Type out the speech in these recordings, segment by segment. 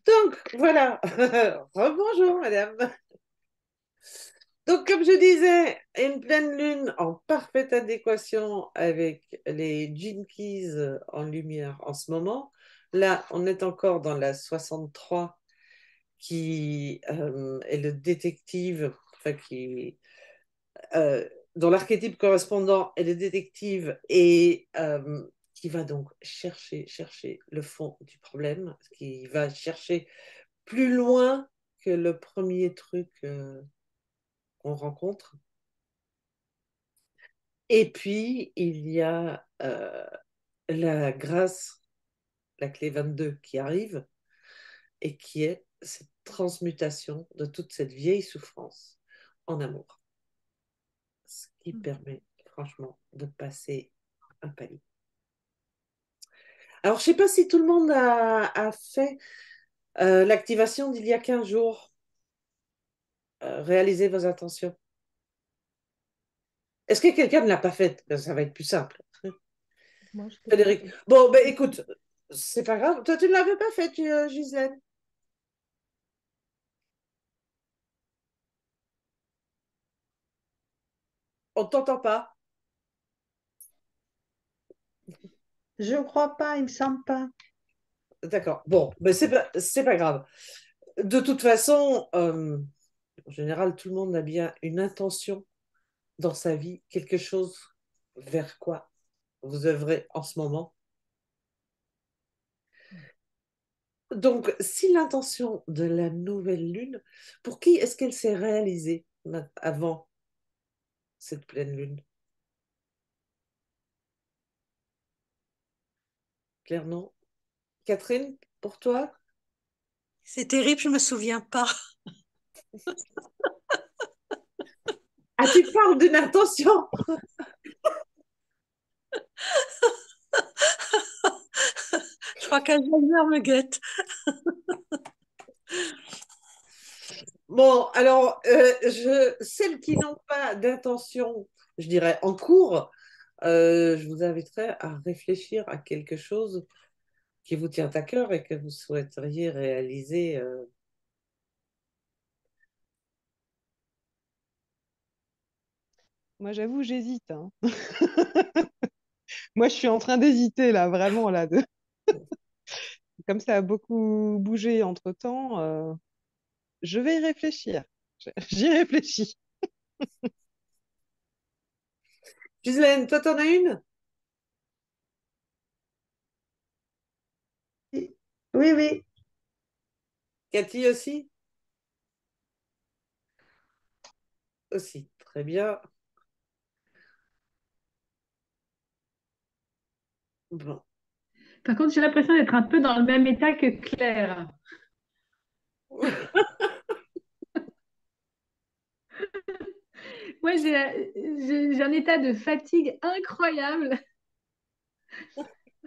Donc, voilà. Rebonjour, madame. Donc, comme je disais, une pleine lune en parfaite adéquation avec les Jinkies en lumière en ce moment. Là, on est encore dans la 63 qui est le détective, enfin, euh, dont l'archétype correspondant est le détective et qui va donc chercher le fond du problème, qui va chercher plus loin que le premier truc qu'on rencontre. Et puis, il y a la grâce, la clé 22 qui arrive et qui est cette transmutation de toute cette vieille souffrance en amour. Ce qui permet franchement de passer un palier. Alors, je ne sais pas si tout le monde a fait l'activation d'il y a 15 jours. Réalisez vos intentions. Est-ce que quelqu'un ne l'a pas faite? Ben, ça va être plus simple. Moi, je l'ai pas Frédéric. fait. Bon, ben écoute, c'est pas grave. Toi, tu ne l'avais pas faite, Gisèle. On ne t'entend pas. Je crois pas, il me semble pas. D'accord. Bon, ben c'est pas grave. De toute façon, en général, tout le monde a bien une intention dans sa vie, quelque chose vers quoi vous œuvrez en ce moment. Donc, si l'intention de la nouvelle lune, pour qui est-ce qu'elle s'est réalisée avant cette pleine lune? Claire, non? Catherine, pour toi? C'est terrible, je me souviens pas. Ah, tu parles d'une intention. Je crois qu'Alzheimer me guette. Bon, alors, celles qui n'ont pas d'intention, je dirais, en cours, je vous inviterai à réfléchir à quelque chose qui vous tient à cœur et que vous souhaiteriez réaliser. Moi, j'avoue, j'hésite, hein. Moi, je suis en train d'hésiter là, vraiment là. Comme ça a beaucoup bougé entre-temps, je vais y réfléchir. J'y réfléchis. Ghislaine, toi, t'en as une? Oui, oui. Cathy aussi? Aussi, très bien. Bon. Par contre, j'ai l'impression d'être un peu dans le même état que Claire. Moi, j'ai un état de fatigue incroyable.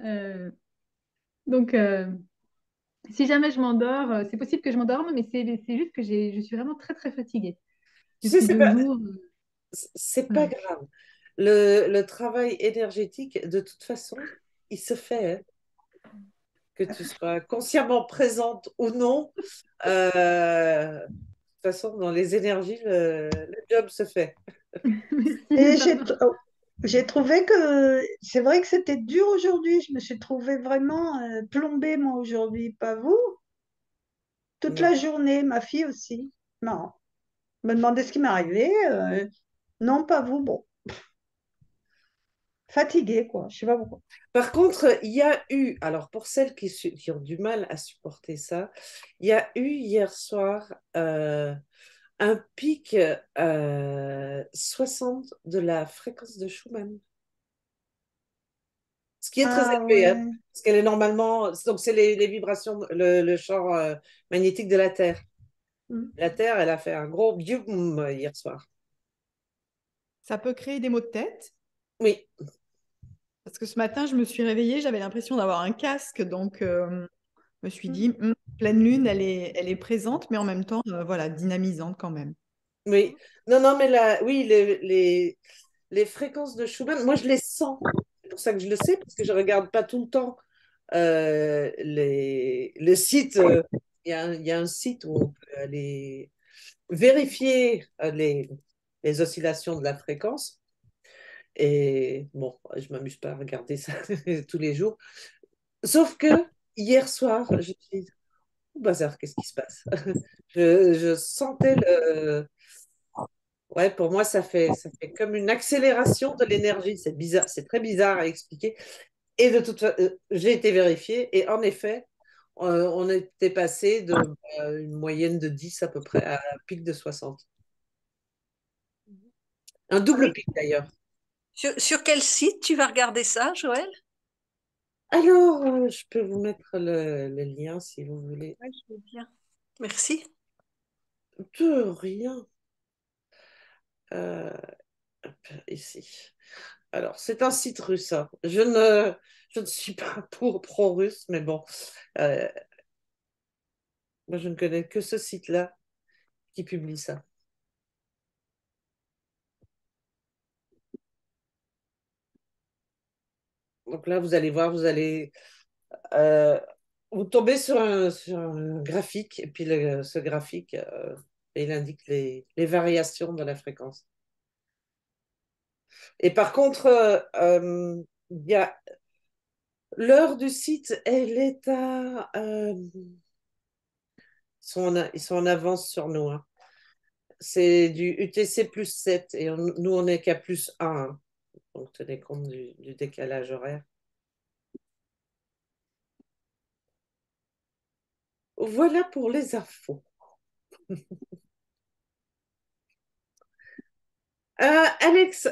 Euh, donc, si jamais je m'endors, c'est possible que je m'endorme, mais c'est juste que je suis vraiment très, très fatiguée Tu sais, depuis deux jours. c'est pas Voilà. grave. Le travail énergétique, de toute façon, il se fait, hein. Que tu sois consciemment présente ou non. De toute façon, dans les énergies, le job se fait. Et Merci, pardon. j'ai trouvé que c'est vrai que c'était dur aujourd'hui. Je me suis trouvée vraiment plombée, moi, aujourd'hui. Pas vous? Toute Non. la journée, ma fille aussi. Non. Me demandait ce qui m'arrivait. Non, pas vous. Bon, fatiguée, quoi. Je sais pas pourquoi. Par contre, il y a eu, alors pour celles qui ont du mal à supporter ça, il y a eu hier soir un pic 60 de la fréquence de Schumann. Ce qui est très Ah élevé, hein, ouais. parce qu'elle est normalement, donc c'est les vibrations, le champ magnétique de la Terre. Mm. La Terre, elle a fait un gros bioum hier soir. Ça peut créer des maux de tête. Oui, Parce que ce matin, je me suis réveillée, j'avais l'impression d'avoir un casque. Donc, je me suis dit, pleine lune, elle est présente, mais en même temps, voilà, dynamisante quand même. oui. Non, non, mais là, oui, les fréquences de Schumann, moi, je les sens. C'est pour ça que je le sais, parce que je ne regarde pas tout le temps le site. il y a un site où on peut aller vérifier les oscillations de la fréquence. Et bon, je m'amuse pas à regarder ça tous les jours. Sauf que hier soir, je me suis dit, oh, bazar, qu'est-ce qui se passe? Je sentais le. Ouais, pour moi, ça fait comme une accélération de l'énergie. C'est bizarre, c'est très bizarre à expliquer. Et de toute façon, j'ai été vérifiée et en effet, on était passé de une moyenne de 10 à peu près à un pic de 60. Un Ah double oui. pic d'ailleurs. Sur quel site tu vas regarder ça, Joël? Alors, je peux vous mettre le lien si vous voulez. Oui, je veux bien. Merci. De rien. Euh, hop, ici. Alors, c'est un site russe, hein. Je ne suis pas pro-russe, mais bon, euh, moi je ne connais que ce site-là qui publie ça. Donc là, vous allez voir, euh, vous tombez sur un graphique, et puis ce graphique, il indique les variations de la fréquence. Et par contre, il y a l'heure du site, elle est à. Ils sont en avance sur nous, hein. C'est du UTC plus 7 et nous, on est qu'à plus 1, hein. Donc, tenez compte du décalage horaire. Voilà pour les infos. Alex,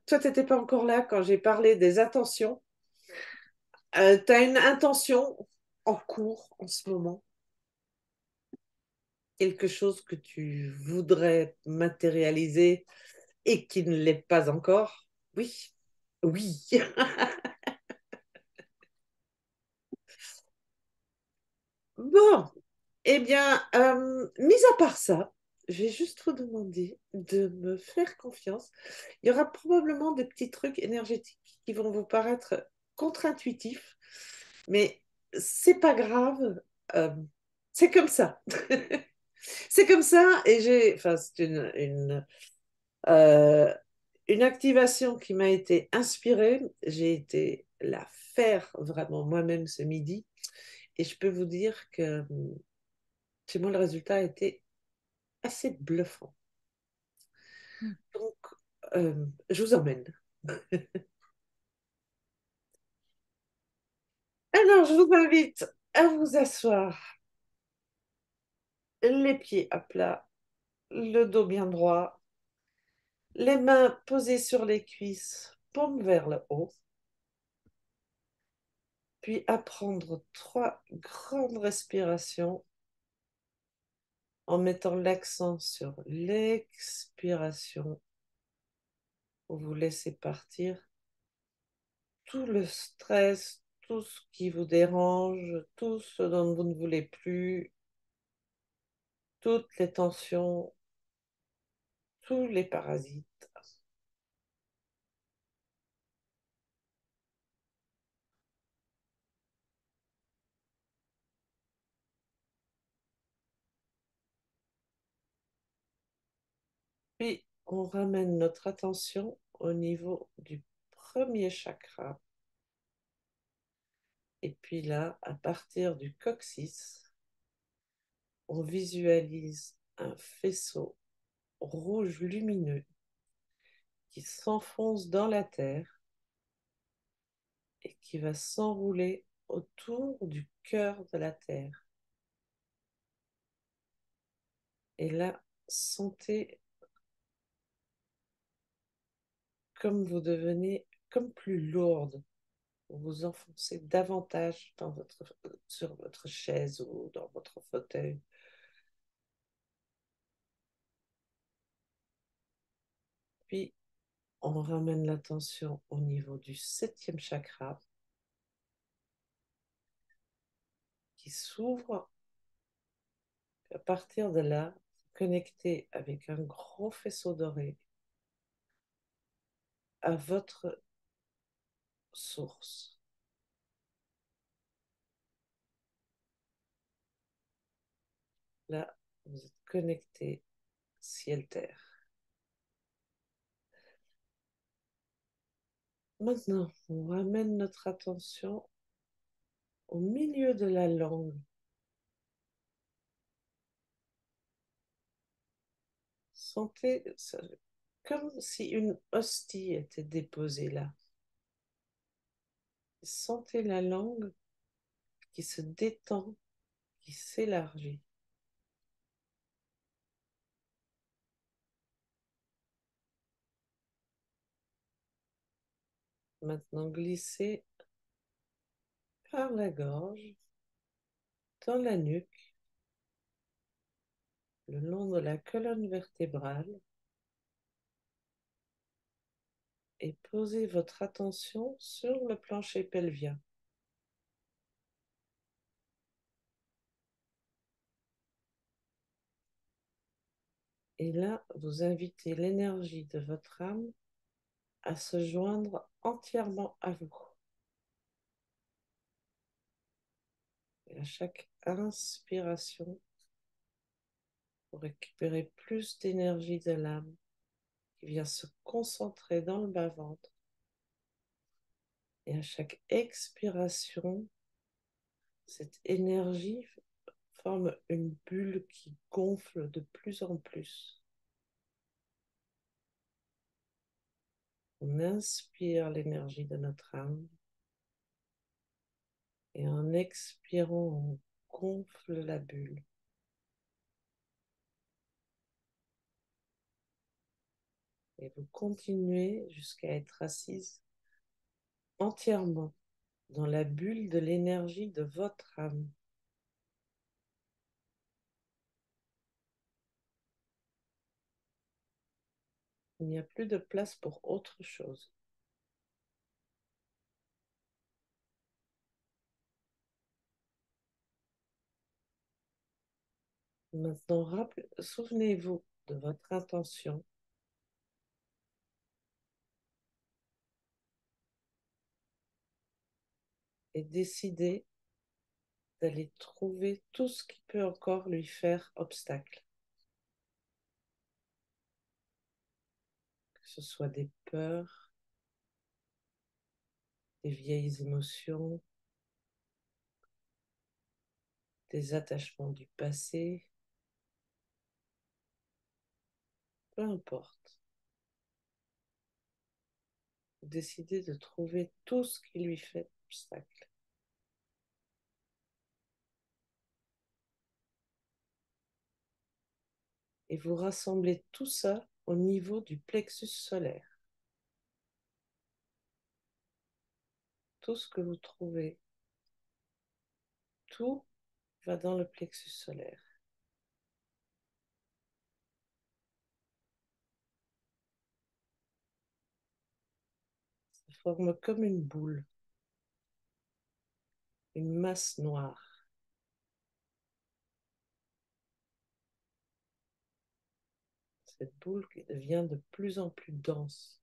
toi, tu n'étais pas encore là quand j'ai parlé des intentions. Tu as une intention en cours en ce moment, quelque chose que tu voudrais matérialiser et qui ne l'est pas encore. Oui, oui. Bon, eh bien, mis à part ça, je vais juste vous demander de me faire confiance. Il y aura probablement des petits trucs énergétiques qui vont vous paraître contre-intuitifs, mais c'est pas grave. euh, c'est comme ça. C'est comme ça, et enfin, c'est euh, une activation qui m'a été inspirée. J'ai été la faire vraiment moi-même ce midi, et je peux vous dire que chez moi, le résultat a été assez bluffant. Donc, je vous emmène. Alors, je vous invite à vous asseoir, les pieds à plat, le dos bien droit, les mains posées sur les cuisses, paume vers le haut, puis à prendre 3 grandes respirations en mettant l'accent sur l'expiration. Vous laissez partir tout le stress, tout ce qui vous dérange, tout ce dont vous ne voulez plus, toutes les tensions, tous les parasites. Puis on ramène notre attention au niveau du premier chakra. Et puis là, à partir du coccyx, on visualise un faisceau rouge lumineux qui s'enfonce dans la terre et qui va s'enrouler autour du cœur de la terre. Et là, sentez comme vous devenez comme plus lourde. Vous vous enfoncez davantage sur votre chaise ou dans votre fauteuil. Puis, on ramène l'attention au niveau du 7e chakra qui s'ouvre. À partir de là, connecté avec un gros faisceau doré à votre source. Là, vous êtes connecté ciel-terre. Maintenant, on ramène notre attention au milieu de la langue. Sentez comme si une hostie était déposée là. Sentez la langue qui se détend, qui s'élargit. Maintenant, glissez par la gorge, dans la nuque, le long de la colonne vertébrale et posez votre attention sur le plancher pelvien. Et là, vous invitez l'énergie de votre âme à se joindre entièrement à vous. Et à chaque inspiration, vous récupérez plus d'énergie de l'âme qui vient se concentrer dans le bas-ventre. Et à chaque expiration, cette énergie forme une bulle qui gonfle de plus en plus. On inspire l'énergie de notre âme et en expirant, on gonfle la bulle. Et vous continuez jusqu'à être assise entièrement dans la bulle de l'énergie de votre âme. Il n'y a plus de place pour autre chose. Maintenant, souvenez-vous de votre intention et décidez d'aller trouver tout ce qui peut encore lui faire obstacle. Que ce soit des peurs, des vieilles émotions, des attachements du passé, peu importe. Décidez de trouver tout ce qui lui fait obstacle. Et vous rassemblez tout ça au niveau du plexus solaire. Tout ce que vous trouvez, tout va dans le plexus solaire. Ça forme comme une boule, une masse noire. Cette boule qui devient de plus en plus dense.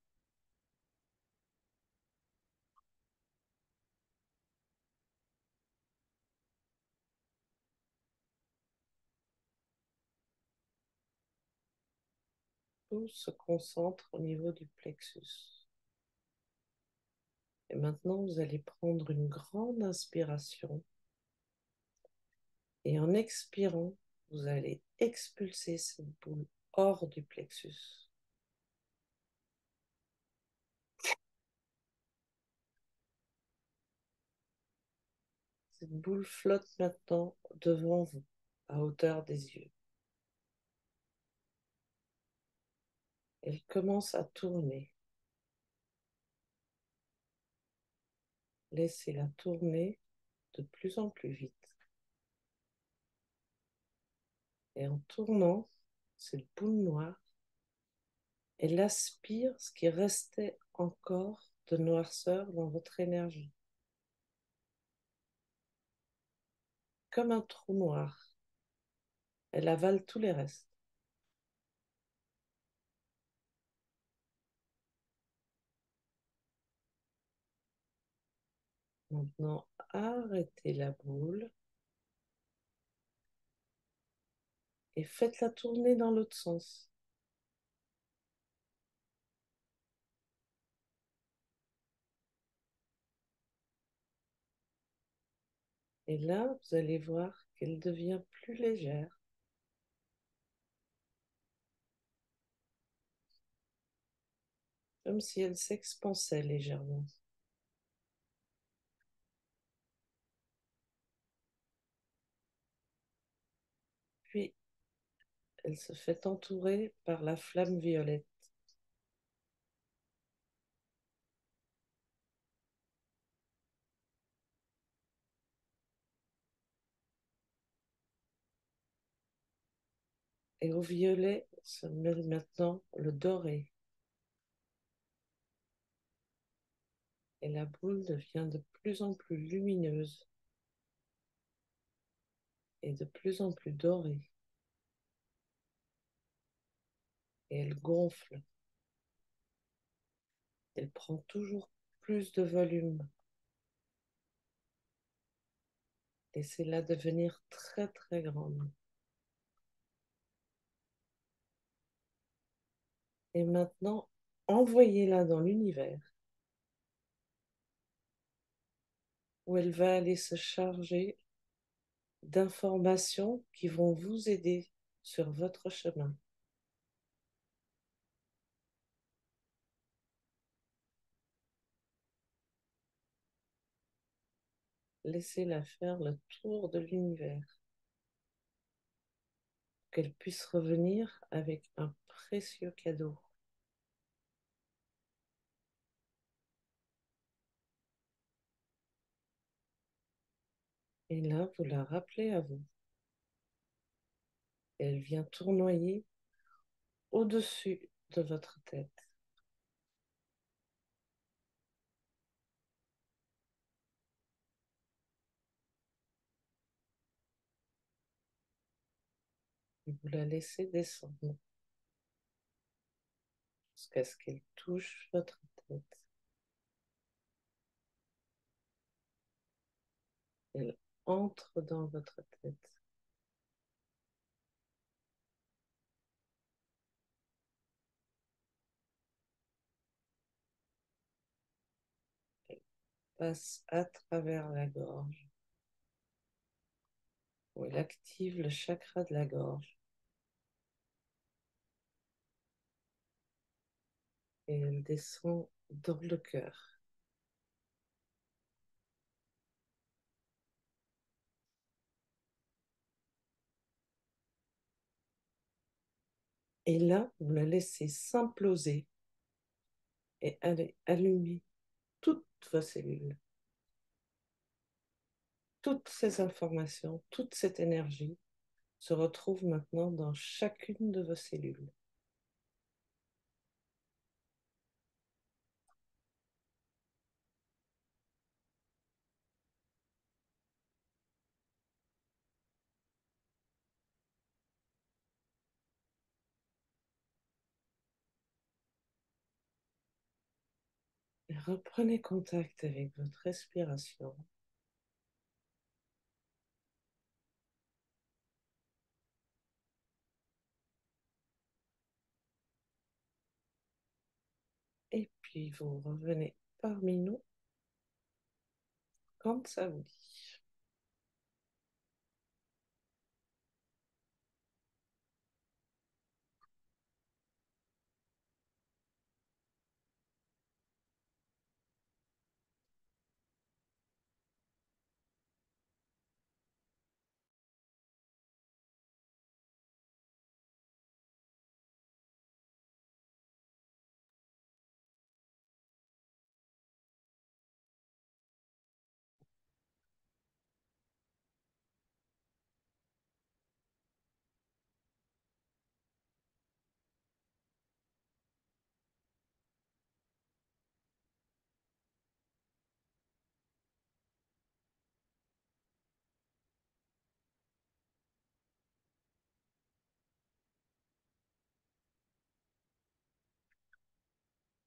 Tout se concentre au niveau du plexus. Et maintenant, vous allez prendre une grande inspiration. Et en expirant, vous allez expulser cette boule hors du plexus. Cette boule flotte maintenant devant vous, à hauteur des yeux. Elle commence à tourner. Laissez-la tourner de plus en plus vite. Et en tournant cette boule noire, elle aspire ce qui restait encore de noirceur dans votre énergie. Comme un trou noir, elle avale tous les restes. Maintenant, arrêtez la boule et faites-la tourner dans l'autre sens. Et là, vous allez voir qu'elle devient plus légère. Comme si elle s'expansait légèrement. Puis, elle se fait entourer par la flamme violette. Et au violet se mêle maintenant le doré. Et la boule devient de plus en plus lumineuse et de plus en plus dorée. Et elle gonfle. Elle prend toujours plus de volume. Laissez-la devenir très très grande. Et maintenant, envoyez-la dans l'univers où elle va aller se charger d'informations qui vont vous aider sur votre chemin. Laissez-la faire le tour de l'univers, qu'elle puisse revenir avec un précieux cadeau. Et là, vous la rappelez à vous. Elle vient tournoyer au-dessus de votre tête. Et vous la laissez descendre jusqu'à ce qu'elle touche votre tête. Elle entre dans votre tête. Elle passe à travers la gorge, où elle active le chakra de la gorge. Et elle descend dans le cœur. Et là, vous la laissez s'imploser et aller allumer toutes vos cellules. Toutes ces informations, toute cette énergie se retrouve maintenant dans chacune de vos cellules. Et reprenez contact avec votre respiration. Et puis vous revenez parmi nous quand ça vous dit.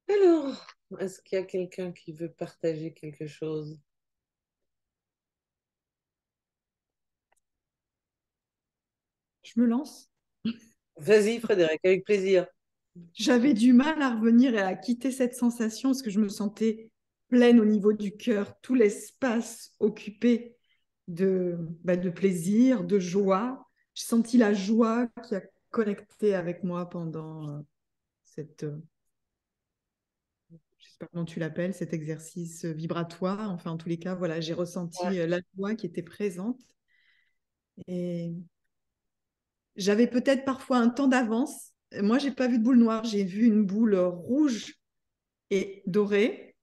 Alors, est-ce qu'il y a quelqu'un qui veut partager quelque chose? Je me lance. Vas-y, Frédéric, avec plaisir. J'avais du mal à revenir et à quitter cette sensation parce que je me sentais pleine au niveau du cœur, tout l'espace occupé de plaisir, de joie. J'ai senti la joie qui a connecté avec moi pendant cette, je sais pas comment tu l'appelles, cet exercice vibratoire. Enfin, en tous les cas, voilà, j'ai ressenti Ouais, la joie qui était présente. Et j'avais peut-être parfois un temps d'avance. Moi, j'ai pas vu de boule noire, j'ai vu une boule rouge et dorée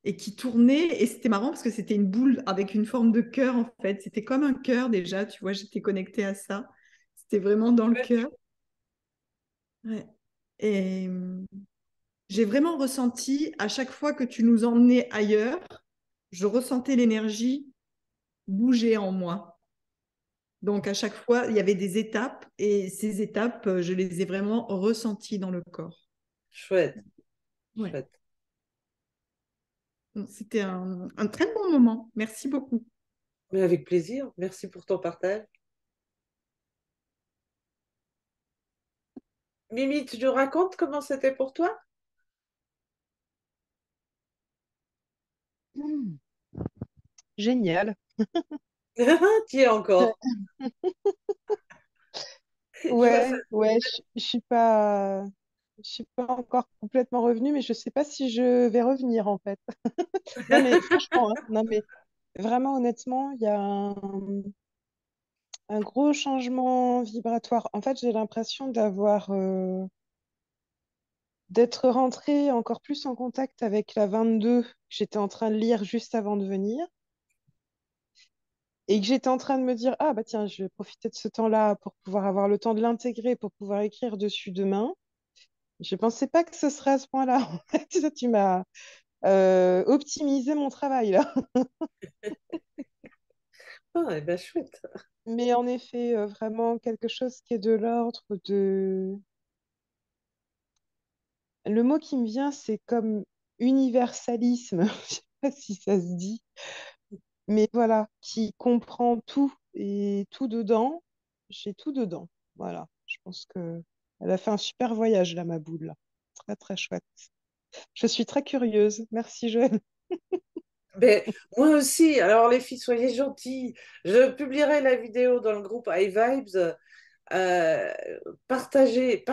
et qui tournait. Et c'était marrant parce que c'était une boule avec une forme de cœur en fait. C'était comme un cœur déjà, tu vois, j'étais connectée à ça. C'était vraiment dans le cœur. Ouais. Et j'ai vraiment ressenti à chaque fois que tu nous emmenais ailleurs, je ressentais l'énergie bouger en moi. Donc à chaque fois, il y avait des étapes et ces étapes, je les ai vraiment ressenties dans le corps. chouette, Ouais. chouette. Donc, c'était un très bon moment. Merci beaucoup. Mais avec plaisir. Merci pour ton partage. Mimi, tu nous racontes comment c'était pour toi? Hmm, génial. Tu y es encore. Je vois ça. Ouais, je suis pas encore complètement revenue, mais je sais pas si je vais revenir en fait. Non, mais franchement, hein, non, mais vraiment, honnêtement, il y a un gros changement vibratoire. En fait, j'ai l'impression d'être rentrée encore plus en contact avec la 22 que j'étais en train de lire juste avant de venir et que j'étais en train de me dire, ah bah tiens, je vais profiter de ce temps-là pour pouvoir avoir le temps de l'intégrer, pour pouvoir écrire dessus demain. Je pensais pas que ce serait à ce point-là. En fait, tu m'as optimisé mon travail là. Ah, eh ben, chouette. Mais en effet, vraiment quelque chose qui est de l'ordre de... Le mot qui me vient, c'est comme universalisme. Je sais pas si ça se dit. Mais voilà, qui comprend tout et tout dedans. J'ai tout dedans. Voilà. Je pense que elle a fait un super voyage là, ma boule. Là. Très très chouette. Je suis très curieuse. Merci Joël. Ben, moi aussi. Alors, les filles, soyez gentilles. Je publierai la vidéo dans le groupe iVibes. Euh, partagez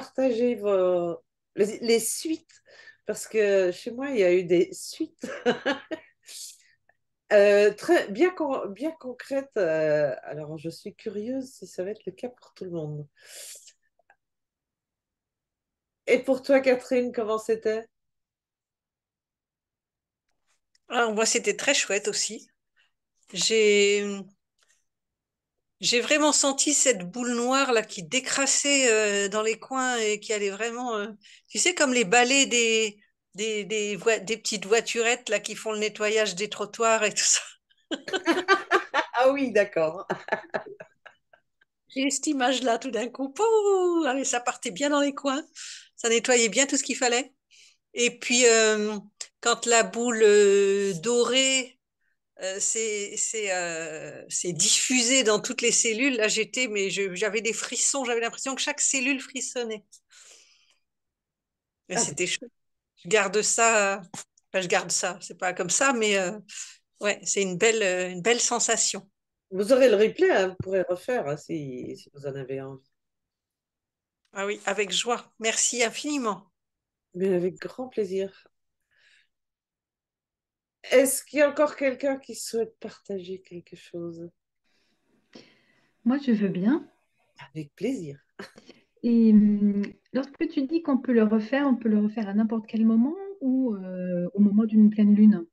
les suites, parce que chez moi, il y a eu des suites très bien concrètes. Alors, je suis curieuse si ça va être le cas pour tout le monde. Et pour toi, Catherine, comment c'était? Alors, moi, c'était très chouette aussi. J'ai, j'ai vraiment senti cette boule noire là qui décrassait dans les coins et qui allait vraiment, tu sais, comme les balais des petites voiturettes là qui font le nettoyage des trottoirs et tout ça. Ah oui, d'accord. J'ai cette image-là tout d'un coup. Pouh, allez, ça partait bien dans les coins. Ça nettoyait bien tout ce qu'il fallait. Et puis, quand la boule dorée c'est diffusé dans toutes les cellules, là, j'avais des frissons. J'avais l'impression que chaque cellule frissonnait. Et Ah, ben, c'était chouette. Je garde ça. Enfin, je garde ça. C'est pas comme ça, mais ouais, c'est une belle sensation. vous aurez le replay, hein, vous pourrez refaire hein, si vous en avez envie. Ah oui, avec joie. Merci infiniment. Mais avec grand plaisir. Est-ce qu'il y a encore quelqu'un qui souhaite partager quelque chose? Moi, je veux bien. Avec plaisir. Et lorsque tu dis qu'on peut le refaire, on peut le refaire à n'importe quel moment ou au moment d'une pleine lune.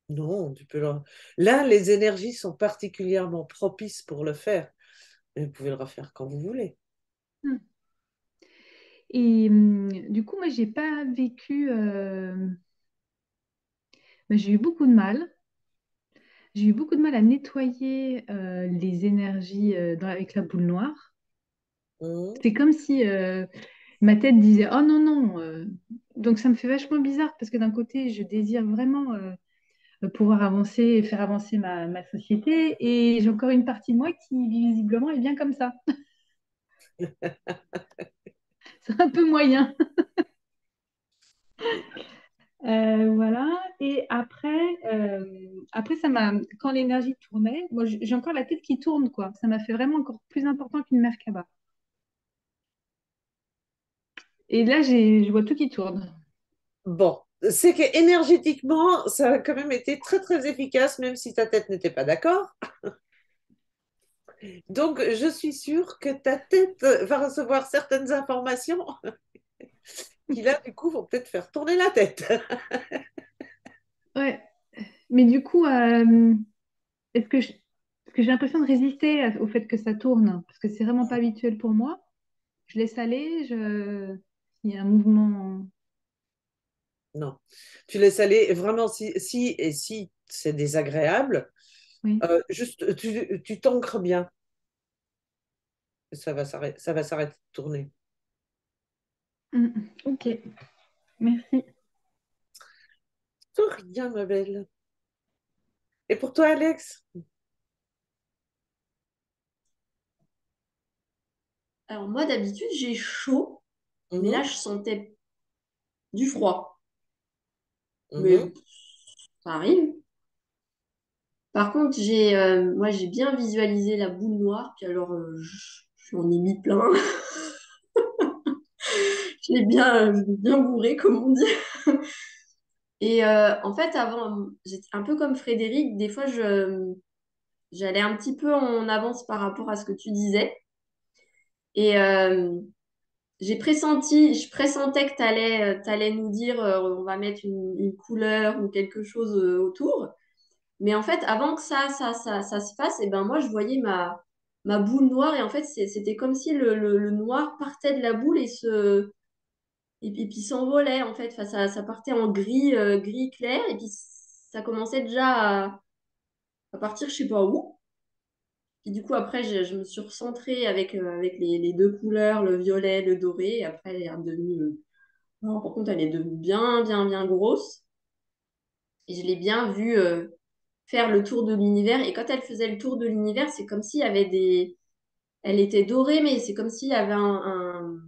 Non, tu peux le... Là, les énergies sont particulièrement propices pour le faire. Mais vous pouvez le refaire quand vous voulez. Hmm. Et du coup, moi, j'ai pas vécu. Mais j'ai eu beaucoup de mal. J'ai eu beaucoup de mal à nettoyer les énergies avec la boule noire. Mhm. C'est comme si ma tête disait, oh non, non. Donc ça me fait vachement bizarre parce que d'un côté, je désire vraiment pouvoir avancer et faire avancer ma société. Et j'ai encore une partie de moi qui visiblement est bien comme ça. C'est un peu moyen. Voilà. Et après quand l'énergie tournait, moi j'ai encore la tête qui tourne, quoi. Ça m'a fait vraiment encore plus important qu'une Merkaba. Et là, je vois tout qui tourne. Bon, c'est que énergétiquement, ça a quand même été très très efficace, même si ta tête n'était pas d'accord. Donc, je suis sûre que ta tête va recevoir certaines informations qui, là, du coup, vont peut-être faire tourner la tête. Ouais. Mais du coup, est-ce que je- parce que j'ai l'impression de résister au fait que ça tourne, parce que c'est vraiment pas habituel pour moi. Je laisse aller, il y a un mouvement. Non, tu laisses aller. Vraiment, si c'est désagréable, Oui. juste, tu t'ancres bien. Ça va s'arrêter de tourner. Ok, merci. De rien, ma belle. Et pour toi, Alex? Alors moi, d'habitude, j'ai chaud, mais là, Mhm, je sentais du froid. mhm. Mais ça arrive. Par contre, moi, j'ai bien visualisé la boule noire, puis alors, j'en ai mis plein. Je l'ai bien bourré, comme on dit. Et en fait, avant, j'étais un peu comme Frédéric. Des fois, j'allais un petit peu en avance par rapport à ce que tu disais. Et je pressentais que tu allais nous dire on va mettre une couleur ou quelque chose autour. Mais en fait, avant que ça se fasse, et ben moi, je voyais ma boule noire. Et en fait, c'était comme si le noir partait de la boule et puis s'envolait. En fait, enfin, ça partait en gris clair. Et puis, ça commençait déjà à partir, je sais pas où. Puis du coup, après, je me suis recentrée avec les deux couleurs, le violet, le doré. Et après, elle est redevenue. Non, par contre, elle est devenue bien grosse. Et je l'ai bien vue faire le tour de l'univers. Et quand elle faisait le tour de l'univers, c'est comme s'il y avait des. Elle était dorée, mais c'est comme s'il y avait un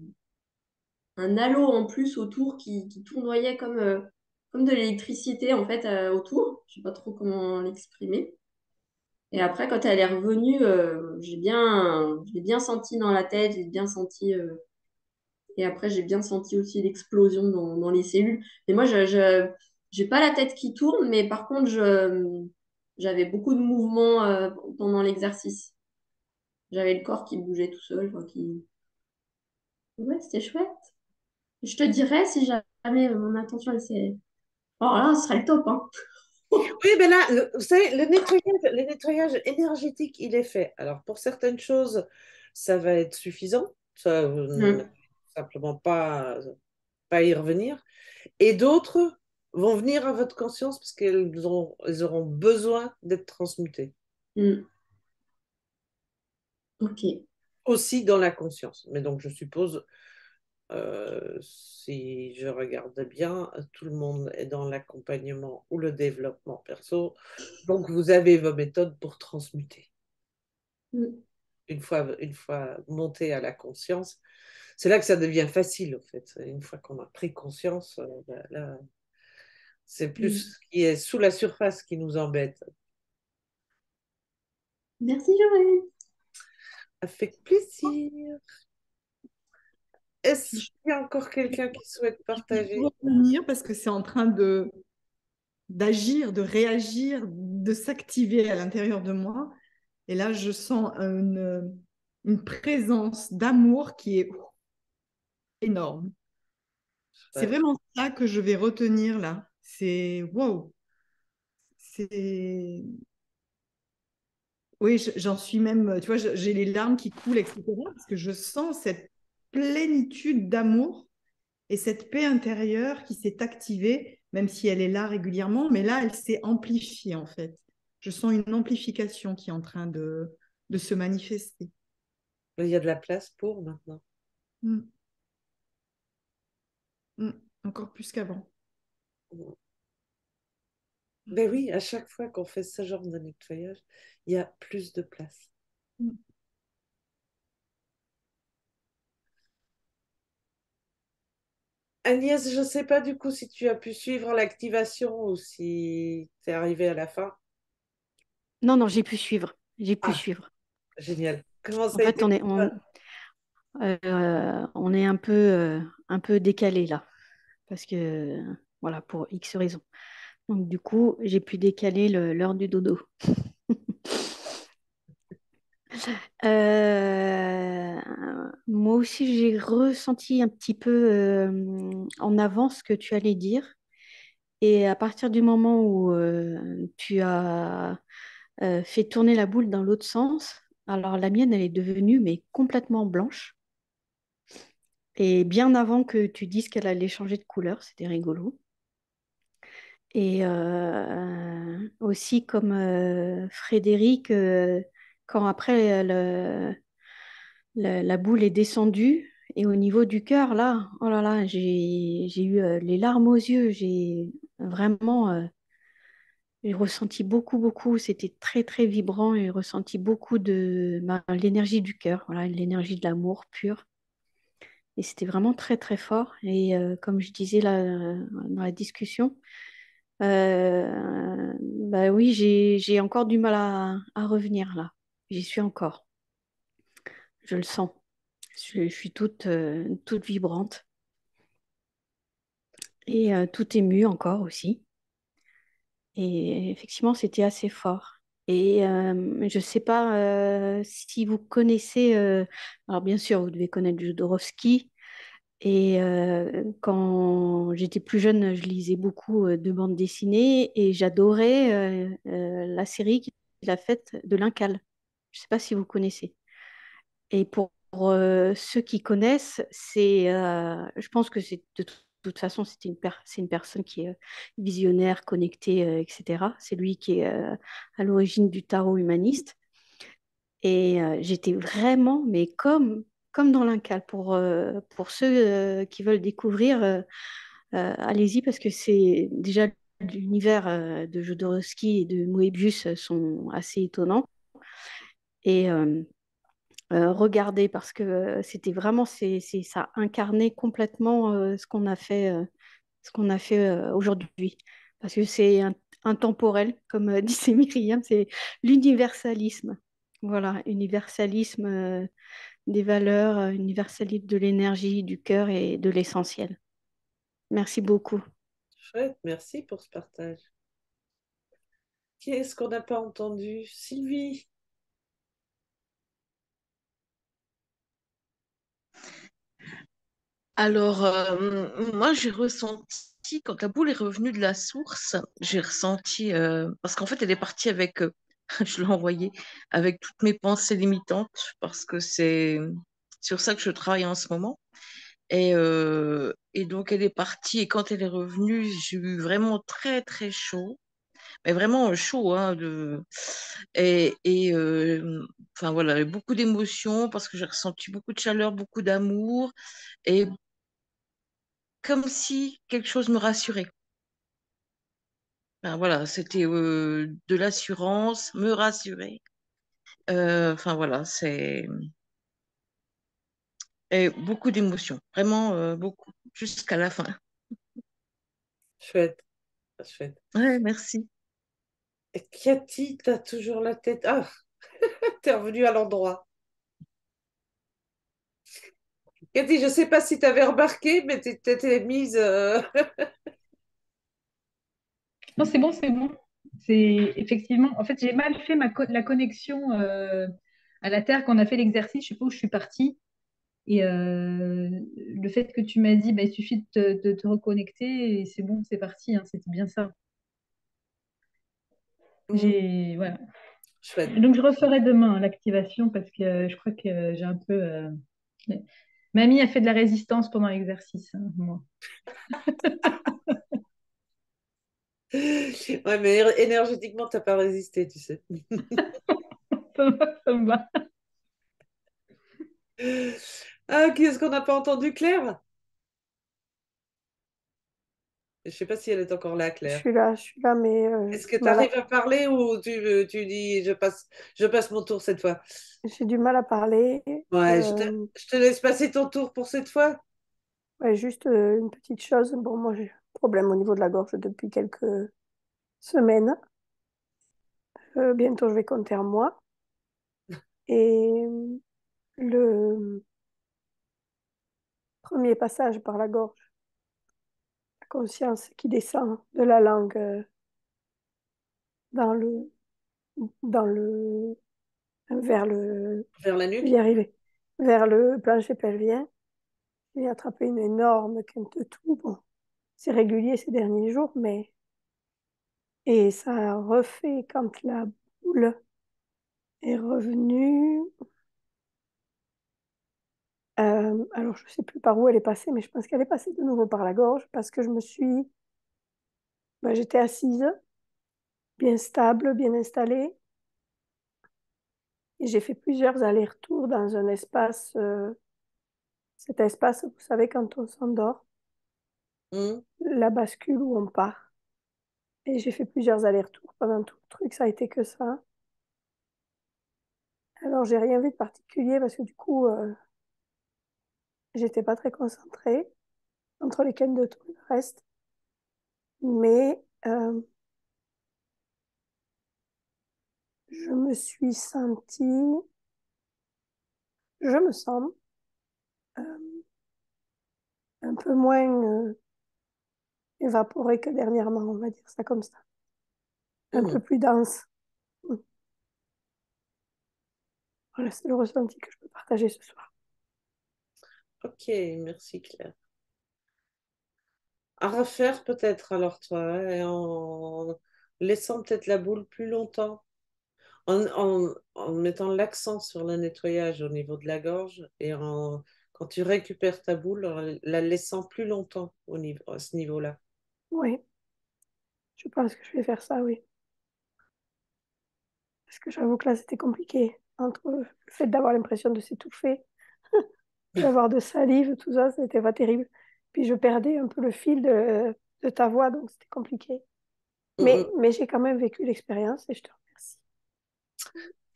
halo en plus autour qui tournoyait comme de l'électricité en fait autour. Je sais pas trop comment l'exprimer. Et après, quand elle est revenue, je l'ai bien senti dans la tête, j'ai bien senti. Et après, j'ai bien senti aussi l'explosion dans les cellules. Mais moi, j'ai pas la tête qui tourne, mais par contre, j'avais beaucoup de mouvements pendant l'exercice. J'avais le corps qui bougeait tout seul. Enfin, Ouais, c'était chouette. Je te dirais si jamais mon intention, elle s'est... Oh là, ce serait le top, hein. Oui, mais là, vous savez, le nettoyage énergétique, il est fait. Alors, pour certaines choses, ça va être suffisant. Ça, vous n'avez Mm. simplement pas y revenir. Et d'autres vont venir à votre conscience parce elles auront besoin d'être transmutées. Mm. Ok. Aussi dans la conscience. Mais donc, je suppose, si je regarde bien, tout le monde est dans l'accompagnement ou le développement perso. Donc, vous avez vos méthodes pour transmuter. Mm. Une fois monté à la conscience, c'est là que ça devient facile, en fait. Une fois qu'on a pris conscience, là, c'est plus Mm. ce qui est sous la surface qui nous embête. Merci, Joël. Avec plaisir. Est-ce Puis qu'il y a encore quelqu'un qui souhaite je vais partager? revenir parce que c'est en train de d'agir, de réagir, de s'activer à l'intérieur de moi. Et là, je sens une présence d'amour qui est énorme. C'est Ouais. vraiment ça que je vais retenir là. C'est wow. C'est oui, j'en suis même, tu vois, j'ai les larmes qui coulent, etc. Parce que je sens cette plénitude d'amour et cette paix intérieure qui s'est activée, même si elle est là régulièrement, mais là, elle s'est amplifiée en fait. Je sens une amplification qui est en train de se manifester. Il y a de la place pour maintenant. Mm. Mm. Encore plus qu'avant. Ben oui, à chaque fois qu'on fait ce genre de nettoyage, il y a plus de place. Mm. Agnès, je ne sais pas du coup si tu as pu suivre l'activation ou si tu es arrivé à la fin. Non, non, j'ai pu suivre. J'ai pu Ah, suivre. génial. Comment En ça a fait, été pour toi? on est un peu décalé là, parce que, voilà, pour X raisons. Donc, du coup, j'ai pu décaler l'heure du dodo. Euh, Moi aussi, j'ai ressenti un petit peu en avance ce que tu allais dire. Et à partir du moment où tu as fait tourner la boule dans l'autre sens, alors la mienne, elle est devenue mais complètement blanche. Et bien avant que tu dises qu'elle allait changer de couleur, c'était rigolo. Et aussi comme Frédéric, quand après la boule est descendue, et au niveau du cœur, là, oh là là, j'ai eu les larmes aux yeux. J'ai vraiment j'ai ressenti beaucoup, beaucoup. C'était très, très vibrant. J'ai ressenti beaucoup de l'énergie du cœur, voilà, l'énergie de l'amour pur. Et c'était vraiment très, très fort. Et comme je disais là dans la discussion, bah oui, j'ai encore du mal à revenir là. J'y suis encore. Je le sens. Je suis toute vibrante et toute émue encore aussi. Et effectivement, c'était assez fort. Et je ne sais pas si vous connaissez, alors bien sûr, vous devez connaître Jodorowsky. Et quand j'étais plus jeune, je lisais beaucoup de bandes dessinées et j'adorais la série qu'il a faite de l'Incal. Je ne sais pas si vous connaissez. Et pour ceux qui connaissent, je pense que c'est de toute façon, c'est une personne qui est visionnaire, connectée, etc. C'est lui qui est à l'origine du tarot humaniste. Et j'étais vraiment, mais comme dans l'Incal, pour ceux qui veulent découvrir, allez-y, parce que c'est déjà l'univers de Jodorowsky et de Moebius sont assez étonnants. Et regardez, parce que c'était vraiment, ça incarnait complètement ce qu'on a fait aujourd'hui. Parce que c'est intemporel, comme disait Myriam, c'est l'universalisme. Voilà, universalisme des valeurs, universalisme de l'énergie, du cœur et de l'essentiel. Merci beaucoup. Chouette, merci pour ce partage. Qui est-ce qu'on n'a pas entendu? Sylvie. Alors, moi, j'ai ressenti, quand la boule est revenue de la source, j'ai ressenti, parce qu'en fait, elle est partie avec, je l'ai envoyée, avec toutes mes pensées limitantes, parce que c'est sur ça que je travaille en ce moment. Et donc, elle est partie, et quand elle est revenue, j'ai eu vraiment très, très chaud, mais vraiment chaud, hein, enfin voilà, beaucoup d'émotions, parce que j'ai ressenti beaucoup de chaleur, beaucoup d'amour, et comme si quelque chose me rassurait. Enfin, voilà, c'était de l'assurance, me rassurer. Enfin voilà, c'est et beaucoup d'émotions, vraiment beaucoup, jusqu'à la fin. Chouette, chouette. Ouais, merci. Et Cathy, t'as toujours la tête. Ah, t'es revenue à l'endroit. Cathy, je ne sais pas si tu avais remarqué, mais tu t'étais mise. Non, c'est bon, c'est bon. C'est effectivement, en fait, j'ai mal fait la connexion à la Terre quand on a fait l'exercice. Je sais pas où je suis partie. Et le fait que tu m'as dit, bah, il suffit de te reconnecter et c'est bon, c'est parti, hein, c'était bien ça. Hmm, Voilà. chouette. Donc je referai demain l'activation parce que je crois que j'ai un peu. Mamie a fait de la résistance pendant l'exercice, hein, moi. Ouais, mais énergétiquement, tu n'as pas résisté, tu sais. Ça me va. Ah, qui est-ce qu'on n'a pas entendu, Claire? Je ne sais pas si elle est encore là, Claire. Je suis là, mais Est-ce que tu arrives à parler ou tu dis je passe mon tour cette fois? j'ai du mal à parler. Ouais, je te laisse passer ton tour pour cette fois. Ouais, juste une petite chose. Bon, moi, j'ai un problème au niveau de la gorge depuis quelques semaines. Bientôt, je vais compter un mois. Et le premier passage par la gorge, la conscience qui descend de la langue dans le, dans le, vers le, Vers la je vais y nuque? arriver, vers le plancher pelvien. J'ai attrapé une énorme quinte de toux. Bon, c'est régulier ces derniers jours, mais et ça a refait quand la boule est revenue. Alors, je ne sais plus par où elle est passée, mais je pense qu'elle est passée de nouveau par la gorge parce que j'étais assise, bien stable, bien installée, et j'ai fait plusieurs allers-retours dans un espace, cet espace, vous savez, quand on s'endort, Hmm. la bascule où on part. Et j'ai fait plusieurs allers-retours pendant tout le truc, ça a été que ça. Alors, j'ai rien vu de particulier parce que du coup, j'étais pas très concentrée entre les cannes de tout le reste. Mais je me suis sentie, je me sens euh, un peu moins évaporée que dernièrement, on va dire ça comme ça. Un peu Hmm. plus dense. Voilà, c'est le ressenti que je peux partager ce soir. Ok, merci Claire. À refaire peut-être alors toi, hein, et en laissant peut-être la boule plus longtemps, en mettant l'accent sur le nettoyage au niveau de la gorge quand tu récupères ta boule, en la laissant plus longtemps à ce niveau-là. Oui, je pense que je vais faire ça, oui. Parce que j'avoue que là, c'était compliqué. Entre le fait d'avoir l'impression de s'étouffer, d'avoir de salive, tout ça, c'était pas terrible. Puis je perdais un peu le fil de ta voix, donc c'était compliqué. Hmm, Mais j'ai quand même vécu l'expérience et je te remercie.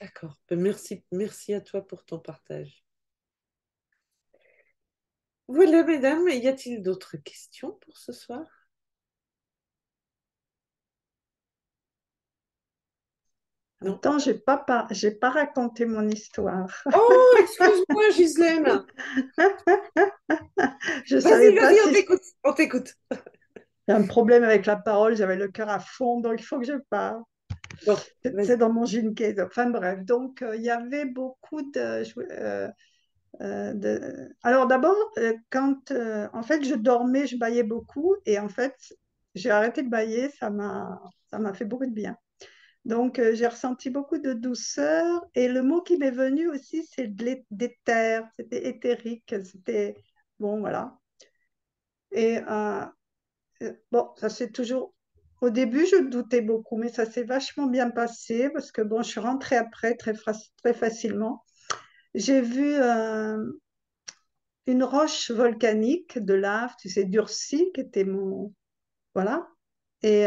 d'accord. Ben, merci, merci à toi pour ton partage. Voilà, mesdames, y a-t-il d'autres questions pour ce soir? Non? Attends, j'ai pas raconté mon histoire. Oh, excuse-moi, Ghislaine. Je savais Vas-y, pas vas-y, si on t'écoute. j'ai un problème avec la parole, j'avais le cœur à fond, donc il faut que je parle. Bon, C'est vas-y. dans mon gene case. Enfin bref, donc il y avait beaucoup Alors d'abord, quand en fait je dormais, je baillais beaucoup et en fait j'ai arrêté de bailler, ça m'a fait beaucoup de bien. Donc j'ai ressenti beaucoup de douceur et le mot qui m'est venu aussi c'est d'éther, c'était éthérique, c'était bon voilà. Et bon, ça c'est toujours. Au début, je doutais beaucoup, mais ça s'est vachement bien passé parce que bon, je suis rentrée après très facilement. J'ai vu une roche volcanique de lave, tu sais, durcie, qui était mon. Voilà. Et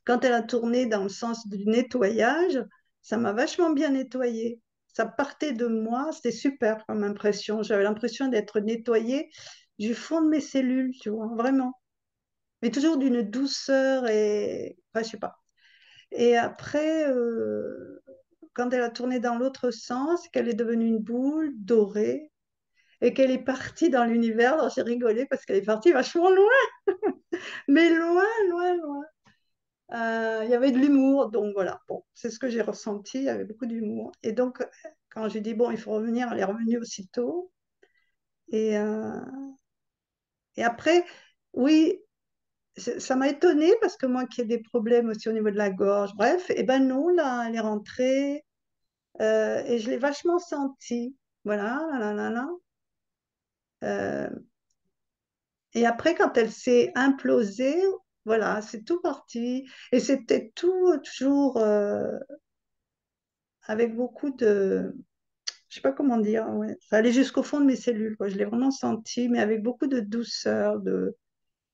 quand elle a tourné dans le sens du nettoyage, ça m'a vachement bien nettoyé. Ça partait de moi, c'était super comme impression. J'avais l'impression d'être nettoyée du fond de mes cellules, tu vois, vraiment. Mais toujours d'une douceur et. Enfin, je sais pas. Et après, quand elle a tourné dans l'autre sens, qu'elle est devenue une boule dorée, et qu'elle est partie dans l'univers. Alors j'ai rigolé parce qu'elle est partie vachement loin, mais loin, loin, loin. Il y avait de l'humour, donc voilà. Bon, c'est ce que j'ai ressenti, il y avait beaucoup d'humour. Et donc, quand j'ai dit, bon, il faut revenir, elle est revenue aussitôt. Et, euh, et après, oui, ça m'a étonnée parce que moi qui ai des problèmes aussi au niveau de la gorge, bref, et ben non, là, elle est rentrée et je l'ai vachement sentie. Voilà, là, là, là, là. Euh, Et après, quand elle s'est implosée, voilà, c'est tout parti. Et c'était tout toujours avec beaucoup de, je sais pas comment dire, ouais. Ça allait jusqu'au fond de mes cellules, quoi. Je l'ai vraiment senti, mais avec beaucoup de douceur,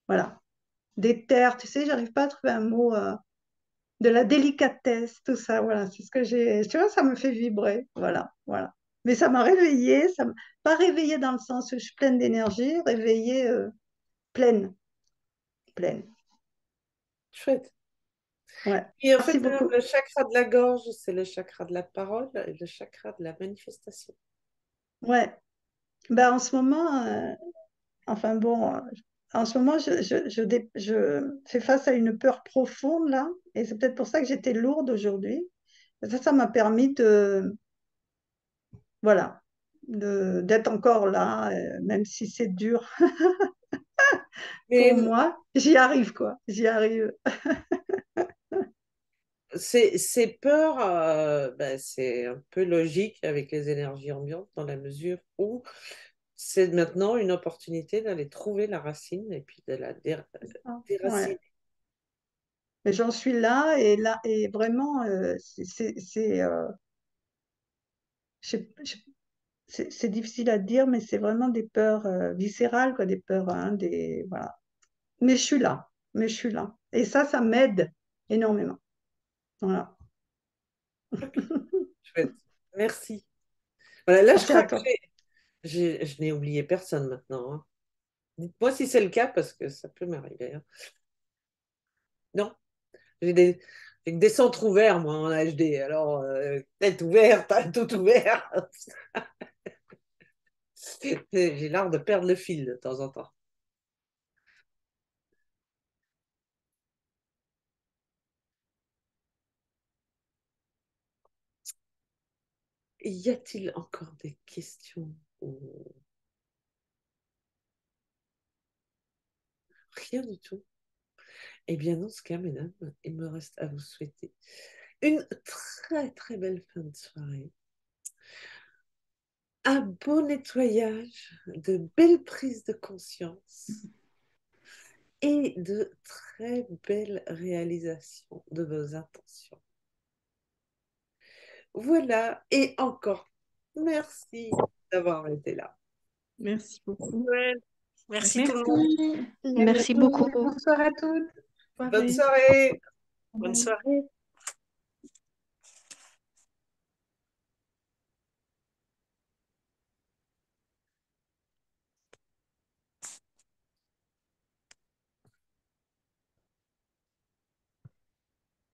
voilà, d'éther. Tu sais, j'arrive pas à trouver un mot, de la délicatesse, tout ça. Voilà, c'est ce que j'ai. Tu vois, ça me fait vibrer. Voilà, voilà. Mais ça m'a réveillée, pas réveillée dans le sens où je suis pleine d'énergie, réveillée pleine, pleine. Chouette. Ouais. Et en Merci fait, beaucoup. le chakra de la gorge, c'est le chakra de la parole et le chakra de la manifestation. Ouais. Ben, en ce moment, enfin bon, en ce moment, je fais face à une peur profonde là, et c'est peut-être pour ça que j'étais lourde aujourd'hui. Et ça m'a permis de, voilà, d'être encore là, même si c'est dur Mais pour moi. J'y arrive, quoi. J'y arrive. ces peurs, ben, c'est un peu logique avec les énergies ambiantes dans la mesure où c'est maintenant une opportunité d'aller trouver la racine et puis de la Ouais. déraciner. Mais j'en suis là, et vraiment, je sais- je- c'est difficile à dire, mais c'est vraiment des peurs viscérales, quoi, des peurs, hein, voilà. Mais je suis là, mais je suis là. Et ça m'aide énormément. Voilà. Ok, chouette. Merci. Voilà, là, je Merci à crois que toi. je n'ai oublié personne maintenant, hein. Dites-moi si c'est le cas parce que ça peut m'arriver, hein. Non, j'ai des centres ouverts, moi, en HD. Alors, tête ouverte, tout ouvert. J'ai l'art de perdre le fil de temps en temps. Y a-t-il encore des questions ou rien du tout? Eh bien, dans ce cas, mesdames, il me reste à vous souhaiter une très très belle fin de soirée, un beau nettoyage, de belles prises de conscience et de très belles réalisations de vos intentions. Voilà, et encore, merci d'avoir été là. Merci beaucoup. Ouais. Merci tout le monde. Merci. Merci beaucoup. Bonsoir à toutes. Bonne Soirée. soirée. Bonne soirée.